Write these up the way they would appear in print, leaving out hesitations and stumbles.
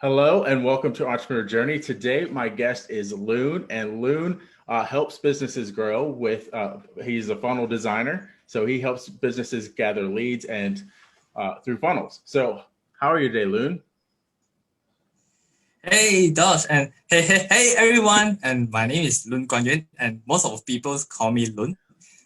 Hello and welcome to Entrepreneur Journey. Today, my guest is Loon, and Loon helps businesses grow with. He's a funnel designer, so he helps businesses gather leads and through funnels. So, how are you today, Loon? Hey Josh and hey everyone, and my name is Loon Kuan Yuan, and most of people call me Loon.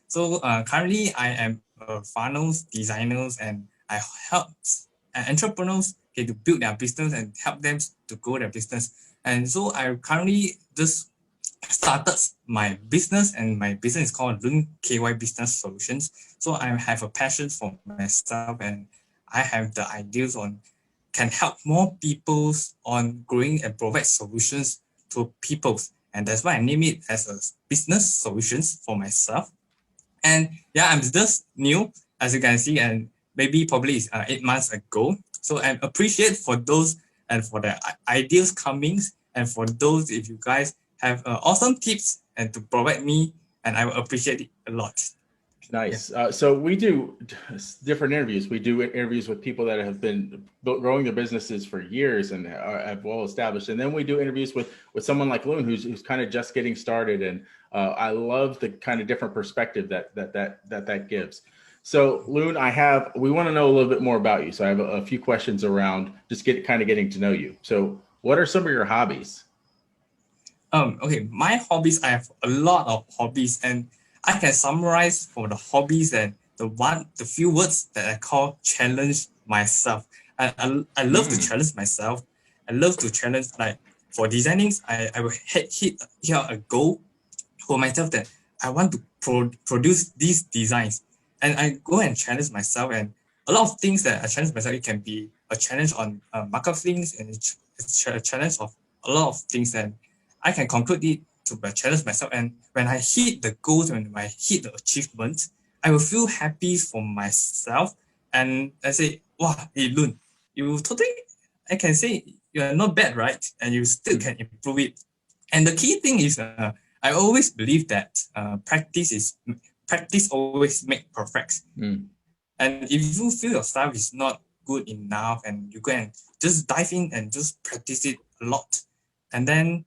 So currently I am a funnels designers, and I help entrepreneurs to build their business and help them to grow their business. And so I currently just started my business, and my business is called Loon KY Business Solutions. So I have a passion for myself, and I have the ideas on can help more people on growing and provide solutions to people. And that's why I name it as a business solutions for myself. And yeah, I'm just new, as you can see, and maybe probably 8 months ago. So I appreciate for those and for the ideas comings, and for those if you guys have awesome tips and to provide me, and I will appreciate it a lot. Yeah. Nice. So we do different interviews. We do interviews with people that have been growing their businesses for years and have well established, and then we do interviews with someone like Loon, who's kind of just getting started. And I love the kind of different perspective that gives. So Loon, we want to know a little bit more about you. So I have a few questions around just getting to know you. So what are some of your hobbies? Okay, my hobbies, I have a lot of hobbies, and I can summarize for the hobbies and the few words that I call challenge myself. I love to Mm, challenge myself. I love to challenge, like for designing, I will hit here a goal for myself that I want to produce these designs, and I go and challenge myself. And a lot of things that I challenge myself, it can be a challenge on marketing, and it's a challenge of a lot of things. And I can conclude it to challenge myself. And when I hit the goals, when I hit the achievement, I will feel happy for myself. And I say, wow, hey Loon, you totally, I can say you are not bad, right? And you still mm, can improve it. And the key thing is, I always believe that practice always make perfect. mm. And if you feel your style is not good enough, and you go and just dive in and just practice it a lot, and then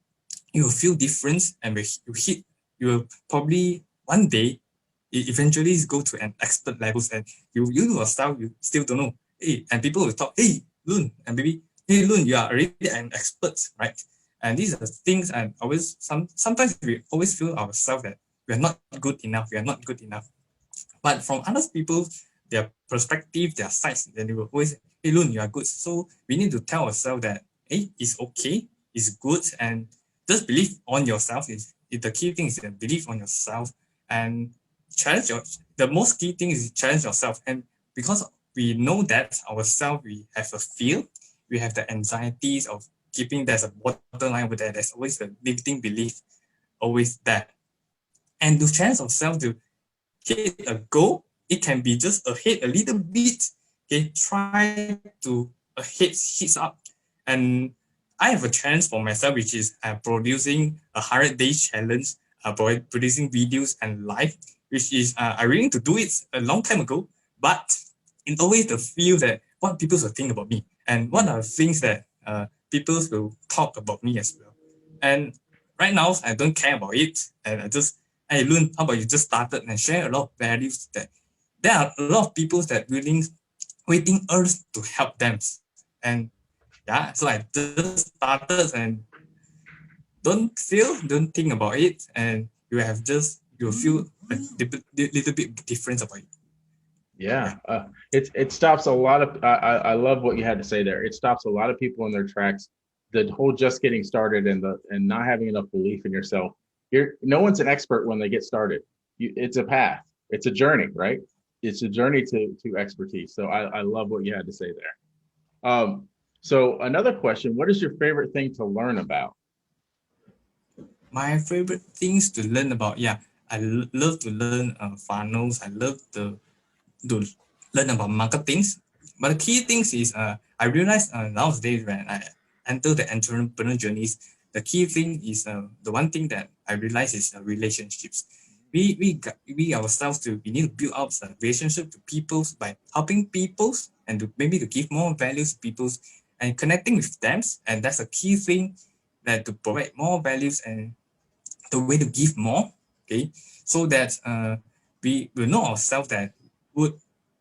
you will feel difference, and you will probably one day eventually go to an expert levels, and you yourself you still don't know. Hey, and people will talk, hey Loon, and maybe hey Loon, you are already an expert, right? And these are things, and always sometimes we always feel ourselves that we are not good enough, we are not good enough. But from other people, their perspective, their sides, then they will always, hey Loon, you are good. So we need to tell ourselves that hey, it's okay, it's good, and just believe on yourself. Is the key thing is that believe on yourself, and challenge your the most key thing is challenge yourself. And because we know that ourselves, we have a fear, we have the anxieties of keeping there's a borderline over there. There's always the limiting belief always there. And to challenge ourselves to hit a goal, it can be just ahead a little bit. Okay, try to hits up. And I have a challenge for myself, which is producing a 100 day challenge, producing videos and live, which is I really need to do it a long time ago, but in always the feel that what people will think about me, and what are things that people will talk about me as well. And right now, I don't care about it, and I just, hey, Loon, how about you just started and share a lot of values that there are a lot of people that waiting us to help them. And yeah, so I just started, and don't think about it, and you'll feel a little bit difference about it. Yeah, Yeah. it stops a lot of. I love what you had to say there. It stops a lot of people in their tracks. The whole just getting started and not having enough belief in yourself. No one's an expert when they get started. It's a path. It's a journey, right? It's a journey to expertise. So I love what you had to say there. So another question: what is your favorite thing to learn about? My favorite things to learn about, yeah, love to learn funnels. I love to learn about marketing. But the key things is I realize nowadays when I enter the entrepreneur journeys, the key thing is the one thing that I realize is relationships. We ourselves we need to build up a relationship to people by helping people, and maybe to give more values to people. and connecting with them. And that's a key thing, that to provide more values and the way to give more, okay, so that we will know ourselves that would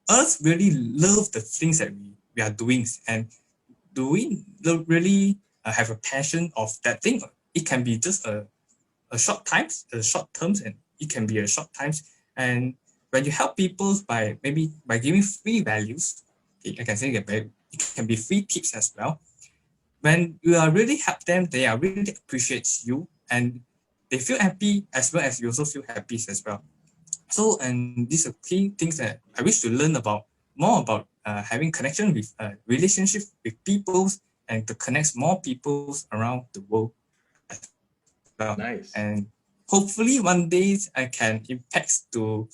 us really love the things that we are doing, and do we really have a passion of that thing. It can be just a short times, a short terms, and it can be a short times. And when you help people by maybe by giving free values, okay, I can say that it can be free tips as well. When you are really help them, they are really appreciate you, and they feel happy as well as you also feel happy as well. So, and these are key things that I wish to learn about more about having connection with relationship with people, and to connect more people around the world as well. Nice. And hopefully one day I can impact to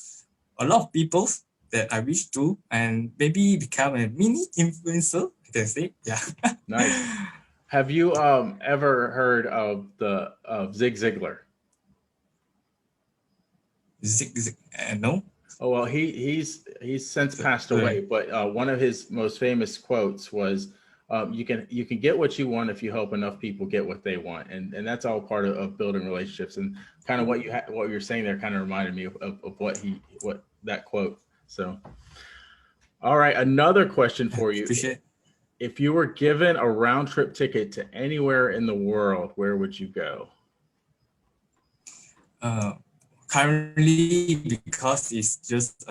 a lot of people that I wish to, and maybe become a mini influencer, I can say. Yeah. Nice. Have you ever heard of the of Zig Ziglar? No. Oh well, he's since passed away, but one of his most famous quotes was, you can get what you want if you help enough people get what they want," and that's all part of building relationships. And kind of what you're saying there kind of reminded me of what that quote. So, all right, another question for you: Appreciate. if you were given a round trip ticket to anywhere in the world, where would you go? Currently, because it's just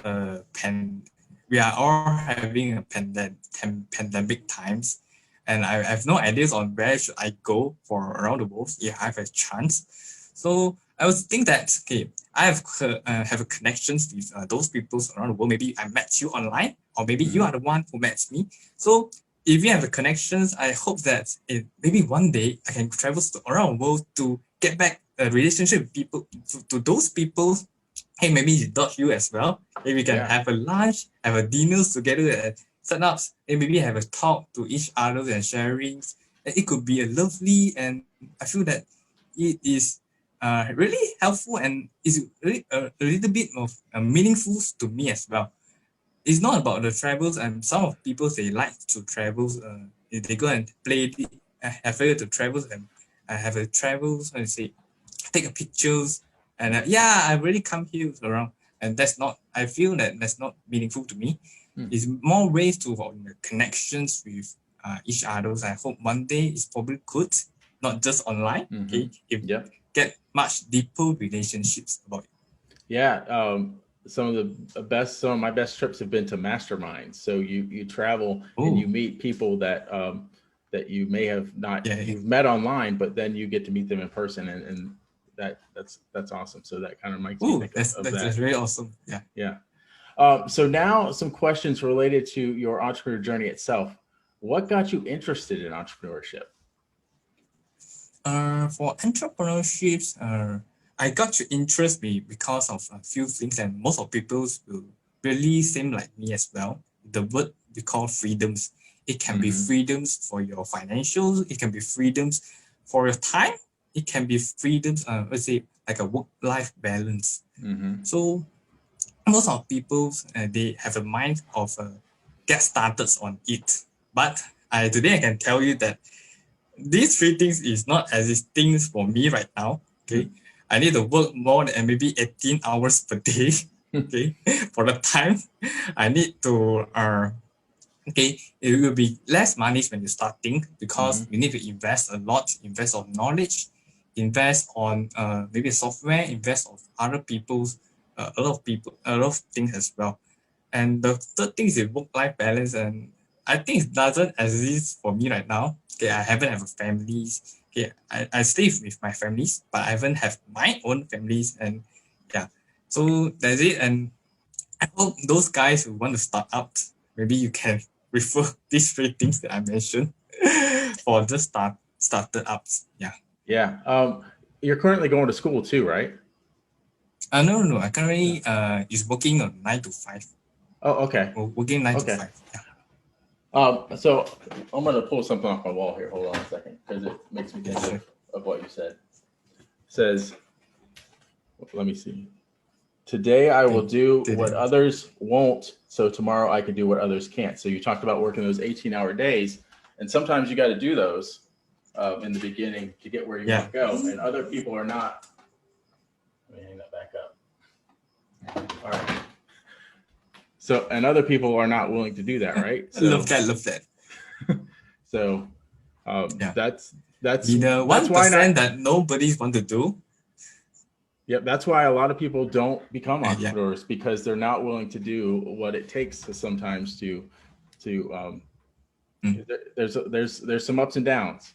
we are all having a pandemic times, and I have no ideas on where should I go for around the world if I have a chance. So I would think that, okay, I have a connections with those people around the world. Maybe I met you online, or maybe you are the one who met me. So if we have the connections, I hope that maybe one day I can travel around the world to get back a relationship with people, to those people. Hey, maybe not you as well. Maybe we can Yeah. have a lunch, have a dinners together, and set up, and maybe have a talk to each other and sharing. And it could be a lovely, and I feel that it is really helpful, and is really a little bit of meaningful to me as well. It's not about the travels, and some of people they like to travel. They go and play. Have to travel and have a travels and say take a pictures, and yeah, I really come here around, and that's not. I feel that that's not meaningful to me. It's more ways to connections with each others. I hope one day it's probably good, not just online. Okay, if get much deeper relationships about it. Yeah. Some of my best trips have been to masterminds. So you travel and you meet people that that you may have not you've met online, but then you get to meet them in person, and that's awesome. So that kind of makes me think of that. That's really awesome. Yeah. Yeah. So now some questions related to your entrepreneur journey itself. What got you interested in entrepreneurship? For entrepreneurships, I got to interest me because of a few things, and most of people will really seem like me as well. The word we call freedoms. It can be freedoms for your financials. It can be freedoms for your time. It can be freedoms, let's say, like a work-life balance. So most of people, they have a mind of get started on it. But today I can tell you that these three things is not existing for me right now. Okay, I need to work more than maybe 18 hours per day. Okay, for the time I need to okay, it will be less money when you're starting, because you need to invest a lot, invest on knowledge, invest on maybe software, invest on other people's a lot of things as well. And the third thing is the work-life balance, and I think it doesn't exist for me right now. Okay, I haven't have a family. Okay, I stay with my families, but I haven't have my own families, and yeah, so that's it. And I hope those guys who want to start up, maybe you can refer these three things that I mentioned for the started ups. Yeah. Yeah. You're currently going to school too, right? No. I currently is working on 9 to 5. Oh, okay. Working 9 to 5. Yeah. So I'm going to pull something off my wall here. Hold on a second, because it makes me think of what you said. It says, let me see. Today I will do what others won't, so tomorrow I can do what others can't. So you talked about working those 18-hour days. And sometimes you got to do those in the beginning to get where you Yeah. want to go. And other people are not. Let me hang that back up. All right. So, and other people are not willing to do that, right? I love that. So, Yeah. that's Be the that's why 1% that nobody's want to do. Yep, that's why a lot of people don't become Yeah. entrepreneurs, because they're not willing to do what it takes to sometimes to there's some ups and downs.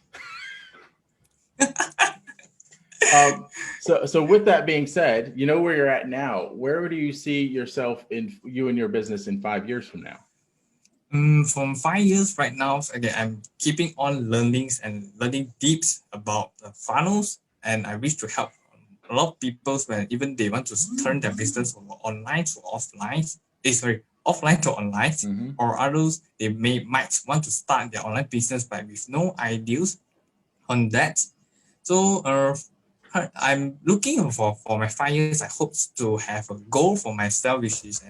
So with that being said, you know where you're at now. Where do you see yourself you and your business in 5 years from now? From 5 years right now, again, I'm keeping on learning deep about the funnels, and I wish to help a lot of people when even they want to turn their business from online to offline. Offline to online, Mm-hmm. or others they might want to start their online business but with no ideas on that. So I'm looking for my 5 years. I hope to have a goal for myself, which is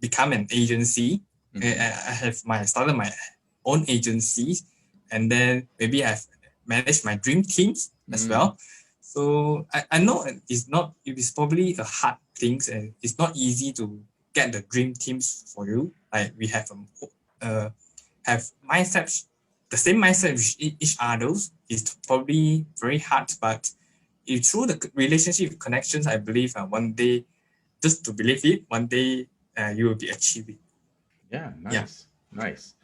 become an agency. Mm-hmm. I started my own agency, and then maybe I've managed my dream teams as well. So I know it is probably a hard thing, and it's not easy to get the dream teams for you. Like we have mindset, the same mindset with each others is probably very hard, but through the relationship connections, I believe one day, just to believe it, one day you will be achieving. Yeah, nice.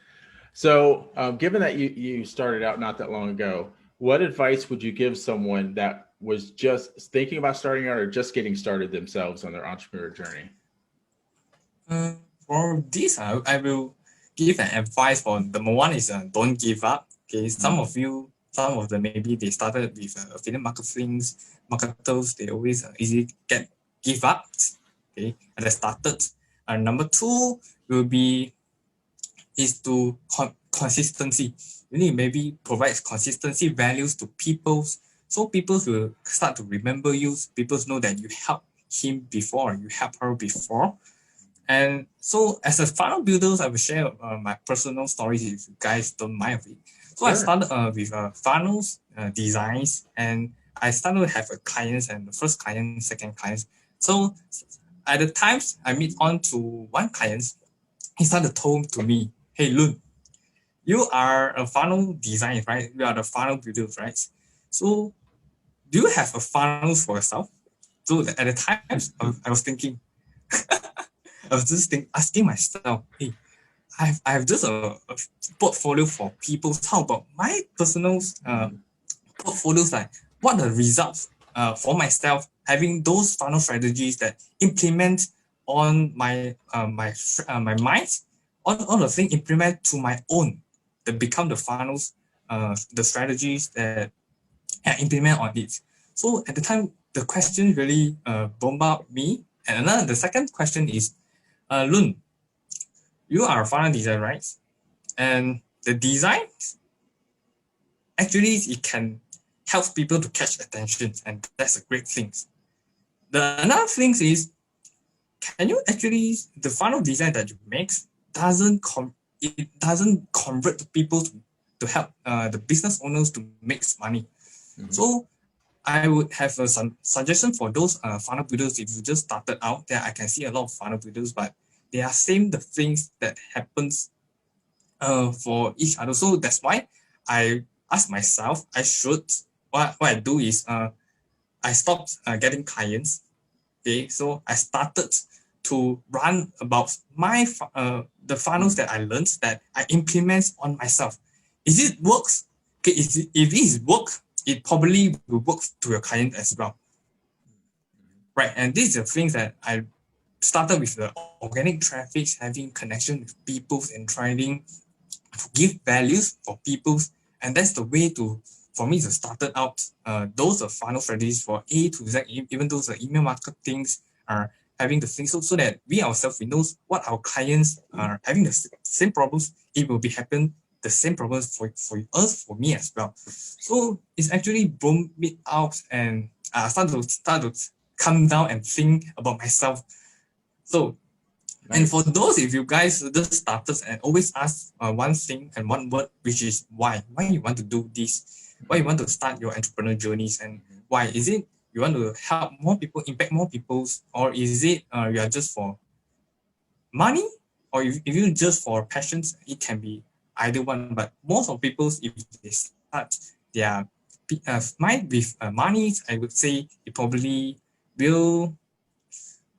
So, given that you started out not that long ago, what advice would you give someone that was just thinking about starting out or just getting started themselves on their entrepreneur journey? For this, I will give an advice for number one is don't give up. Okay, some of them maybe they started with affiliate marketers, they always easily give up. Okay, and they started. And number two will be is to consistency. You need maybe provide consistency values to people, so people will start to remember you. People know that you helped him before, you helped her before. And so, as a funnel builder, I will share my personal stories if you guys don't mind of it. So, Sure. I started with funnels designs, and I started to have a clients and the first client, second clients. So, at the times I meet on to one client, he started told to me, "Hey, Loon, you are a funnel designer, right? You are the funnel builder, right? So, do you have a funnel for yourself?" So, at the times, I was thinking. I was just asking myself, hey, I have just a portfolio for people. How about my personal portfolios? Like, what are the results for myself having those funnel strategies that implement on my mind, all the things implement to my own, that become the funnels, the strategies that I implement on it. So at the time, the question really bombarded me. And the second question is, Loon, you are a funnel designer, right? And the design, actually, it can help people to catch attention, and that's a great thing. Another thing is, can you actually, the funnel design that you make doesn't convert the people to help the business owners to make money. Mm-hmm. So I would have some suggestion for those funnel builders. If you just started out there, I can see a lot of funnel builders, but they are same the things that happens for each other. So that's why I ask myself, what I do is I stopped getting clients. Okay, so I started to run about my the funnels that I learned, that I implement on myself. Is it works? Okay, if it is work, it probably will work to your client as well. Right, and these are things that I started with the organic traffic, having connection with people and trying to give values for people, and that's the way for me to started out. Those are funnel strategies for A to Z, even those are email marketings are having the things, so that we ourselves, we know what our clients are having the same problems. It will be happen the same problems for us, for me as well. So it's actually blown me out, and I start to come down and think about myself. So And for Nice. those, if you guys just started and always ask one thing and one word, which is why you want to do this, why you want to start your entrepreneur journeys, and Mhm. why is it you want to help more people, impact more people's, or is it you are just for money, or if you just for passions, it can be either one. But most of people, if they start their mind with money, I would say it probably will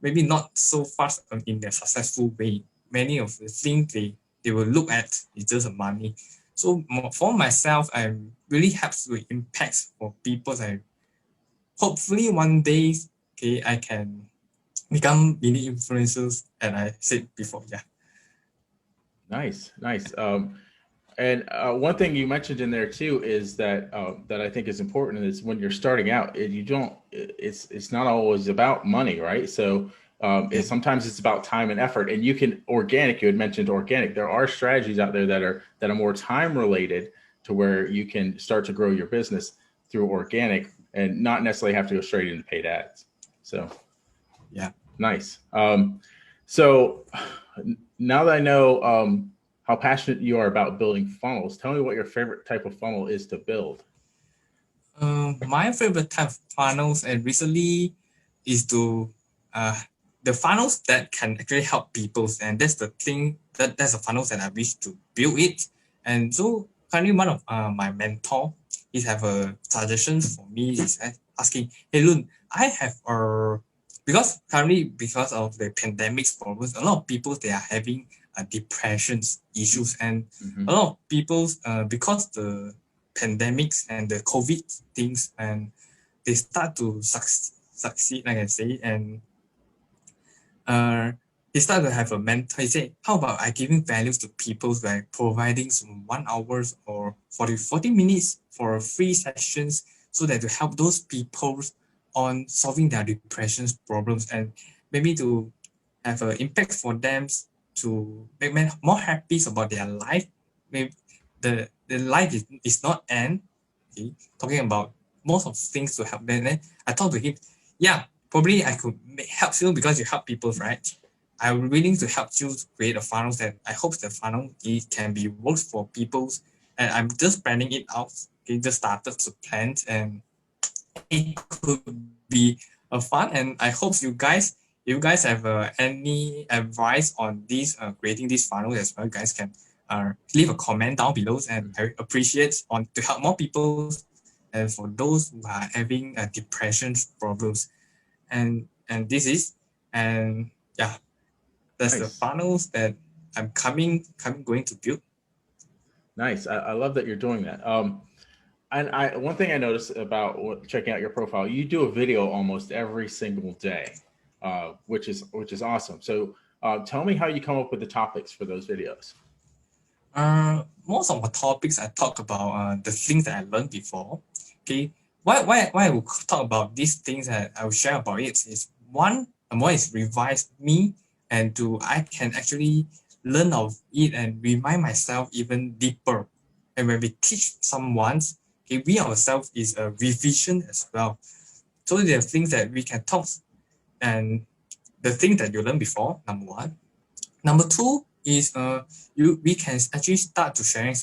maybe not so fast in their successful way. Many of the things they will look at is just money. So for myself, I'm really happy to impact for people. I hopefully one day, okay, I can become mini influencers. And I said before, yeah. Nice, nice. And one thing you mentioned in there too is that that I think is important is when you're starting out, you don't. It's not always about money, right? So Yeah. sometimes it's about time and effort. And you can organic. You had mentioned organic. There are strategies out there that are more time related to where you can start to grow your business through organic and not necessarily have to go straight into paid ads. So Yeah. nice. So now that I know how passionate you are about building funnels, tell me what your favorite type of funnel is to build. My favorite type of funnels and recently is to uh, the funnels that can actually help people, and that's the thing that's the funnels that I wish to build it. And so currently one of my mentor is have a suggestion for me is asking, hey Loon, I have because currently because of the pandemic problems, a lot of people they are having depressions issues, and a Mm-hmm. lot of people because the pandemics and the COVID things, and they start to succeed, like I say, and uh, he started to have a mentor. He said, how about I giving values to people by providing some 1 hours or 40 minutes for free sessions so that to help those people on solving their depressions problems, and maybe to have an impact for them to make them more happy about their life. Maybe the life is not end. Okay? Talking about most of things to help them. Then I thought to him, yeah, probably I could help you because you help people, right? I'm willing to help you to create a funnel that I hope the funnel it can be works for people. And I'm just planning it out. Okay, just started to plan, and it could be a fun. And I hope you guys have any advice on this creating this funnel as well, you guys can leave a comment down below, and I appreciate on to help more people and for those who are having depression problems, and this is, and yeah, that's the Nice, funnels that I'm coming going to build. nice. I love that you're doing that. And I one thing I noticed about checking out your profile, you do a video almost every single day, which is awesome. So tell me how you come up with the topics for those videos. Most of the topics I talk about the things that I learned before. Okay, why I will talk about these things that I will share about it is one is revise me, and two I can actually learn of it and remind myself even deeper. And when we teach someone, okay, we ourselves is a revision as well. So there are things that we can talk, and the thing that you learned before, number one. Number two is we can actually start to sharing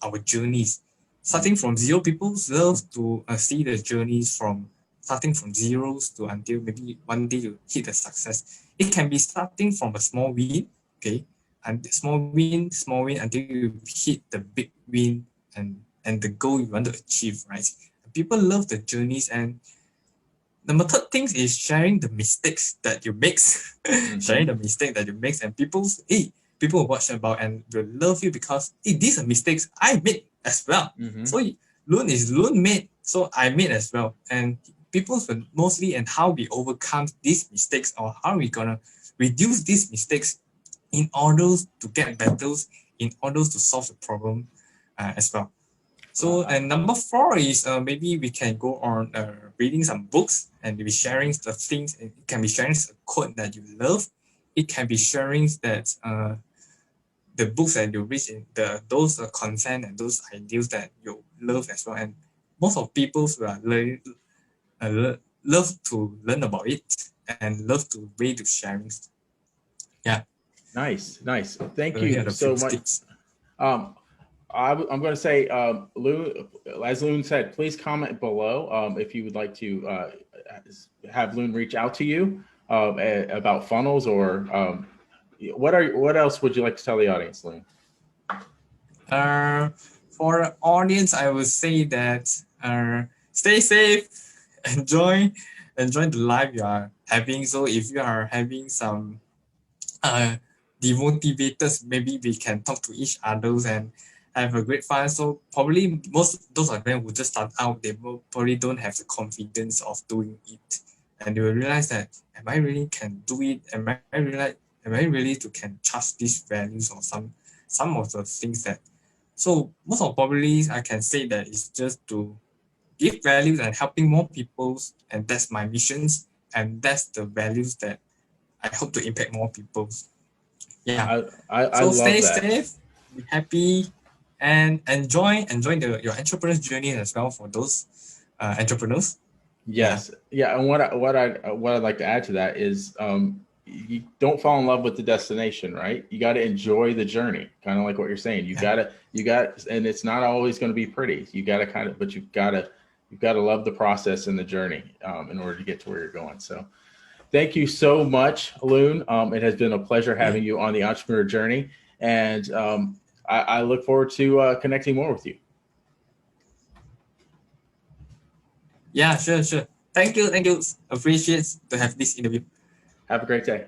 our journeys, starting from zero. People love to see the journeys from starting from zeros to until maybe one day you hit the success. It can be starting from a small win, okay, and small win until you hit the big win, and the goal you want to achieve, right? People love the journeys, and number third things is sharing the mistakes that you make. Sharing Mm-hmm. the mistake that you make, and people will watch about and will love you because these are mistakes I made as well. Mm-hmm. So Loon made, so I made as well. And people will mostly and how we overcome these mistakes, or how we gonna reduce these mistakes in order to get better, in order to solve the problem as well. So, Uh, and number four is maybe we can go on reading some books and be sharing the things. It can be sharing a quote that you love. It can be sharing that the books that you read in the those content and those ideas that you love as well. And most of people love to learn about it and love to way to sharing. Yeah. Nice, nice. Thank So here are you the few so much. tips. I'm going to say, Loon, as Loon said, please comment below if you would like to have Loon reach out to you about funnels, or what else would you like to tell the audience, Loon? For the audience, I would say that stay safe, enjoy the life you are having. So if you are having some demotivators, maybe we can talk to each others and have a great fun. So probably most those of them who just start out, they probably don't have the confidence of doing it, and they will realize that am I really can do it? Am I really to can trust these values or some of the things that. So most of probably I can say that it's just to give values and helping more people, and that's my missions, and that's the values that I hope to impact more people. Yeah. I So love stay that. safe, be happy, and enjoy your entrepreneur's journey as well for those entrepreneurs. Yeah. Yes, yeah, and what I'd like to add to that is, you don't fall in love with the destination, right? You got to enjoy the journey, kind of like what you're saying. Yeah. And it's not always going to be pretty. You got to but you've got to love the process and the journey in order to get to where you're going. So, thank you so much, Loon. It has been a pleasure having you on the entrepreneur journey, and I look forward to connecting more with you. Yeah, sure. Thank you. Appreciate to have this interview. Have a great day.